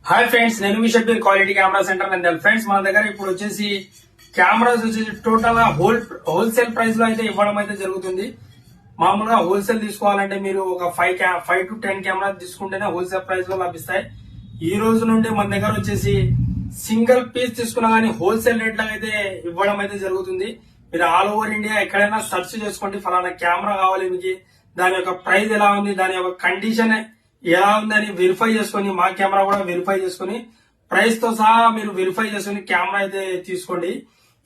Hi friends, నేను మీ Shabbir quality camera centre Nandyal. Friends, మన దగ్గర ఇప్పుడు వచ్చేసి కెమెరాస్ వచ్చేసి టోటల్ గా హోల్సేల్ ప్రైస్ లో అయితే ఇవ్వడం అయితే జరుగుతుంది. మామూలుగా హోల్సేల్ తీసుకోవాలంటే మీరు ఒక 5 to 10 కెమెరాస్ తీసుకుంటేనే హోల్సేల్ ప్రైస్ లో లభిస్తాయి. ఈ రోజు నుండి మన దగ్గర వచ్చేసి సింగిల్ పీస్ తీసుకున్నా గానీ హోల్సేల్ రేట్ లో అయితే ఇవ్వడం అయితే జరుగుతుంది. మీరు ఆల్ ఓవర్ ఇండియా ఎక్కడైనా సెర్చ్ చేసుకోండి, ఫలానా కెమెరా కావాలి మీకు, దాని యొక్క ప్రైస్ ఎలా ఉంది, దాని యొక్క కండిషన్ ఎలా ఉందని వెరిఫై చేసుకుని, మా కెమెరా కూడా వెరిఫై చేసుకుని ప్రైస్ తో సహా మీరు వెరిఫై చేసుకుని కెమెరా అయితే తీసుకోండి.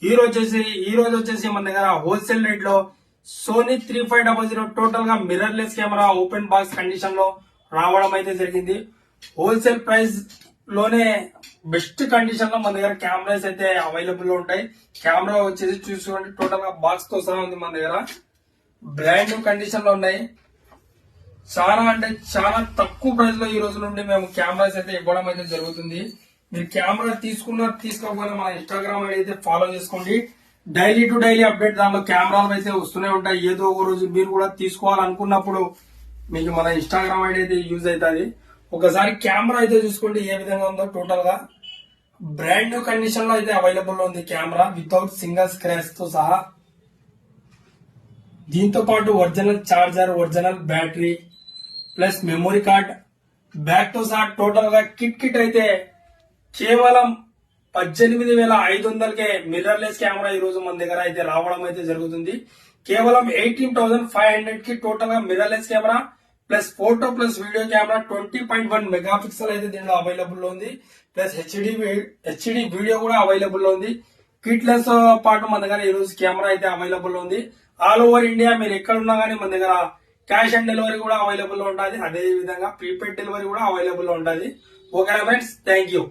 ఈ రోజు వచ్చేసి మన దగ్గర హోల్సేల్ రేట్ లో సోనీ 3500 టోటల్ గా mirrorless camera open box condition లో రావడం అయితే జరిగింది. హోల్సేల్ ప్రైస్ లోనే బెస్ట్ కండిషన్ లో మన దగ్గర కెమెరాస్ అయితే అవైలబుల్ లో ఉంటాయి. కెమెరా వచ్చేసి చూసుకోండి, టోటల్ గా బాక్స్ తో సహా ఉంది మన దగ్గర. బ్రాండ్ న్యూ కండిషన్ లో ఉన్నాయి. చాలా అంటే చాలా తక్కువ ప్రైస్ లో ఈ రోజు నుండి మేము కెమెరాస్ అయితే ఇవ్వడం అయితే జరుగుతుంది. మీరు కెమెరా తీసుకోకపోయినా మన ఇన్స్టాగ్రామ్ ఐడి అయితే ఫాలో చేసుకోండి. డైలీ టు డైలీ అప్డేట్ దానిలో కెమెరాలు అయితే వస్తూనే ఉంటాయి. ఏదో ఒక రోజు మీరు కూడా తీసుకోవాలనుకున్నప్పుడు మీకు మన ఇన్స్టాగ్రామ్ ఐడి అయితే యూజ్ అవుతుంది. ఒకసారి కెమెరా అయితే చూసుకోండి ఏ విధంగా ఉందో. టోటల్ గా బ్రాండ్ న్యూ కండిషన్ లో అయితే అవైలబుల్ లో ఉంది కెమెరా, వితౌట్ సింగిల్ స్క్రాచ్ తో సహా. దీంతో పాటు original charger, original battery plus memory card, back తో సహా టోటల్ గా కిట్ అయితే కేవలం 18,500కే మిర్రర్లెస్ కెమెరా ఈ రోజు మన దగ్గర అయితే రావడం అయితే జరుగుతుంది. కేవలం 18,500 కి టోటల్ గా mirrorless camera plus photo plus video camera 20.1 megapixel అయితే దీనిలో అవైలబుల్ లో ఉంది. ప్లస్ హెచ్డి వీడియో కూడా అవైలబుల్ లో ఉంది. కిట్ లెస్ పాటు మన దగ్గర ఈ రోజు కెమెరా అయితే అవైలబుల్ లో ఉంది. ఆల్ ఓవర్ ఇండియా మీరు ఎక్కడ ఉన్నా గానీ మన దగ్గర క్యాష్ ఆన్ డెలివరీ కూడా అవైలబుల్ లో ఉంటుంది. అదే విధంగా ప్రీపెయిడ్ డెలివరీ కూడా అవైలబుల్ లో ఉంటుంది. Okay friends, thank you.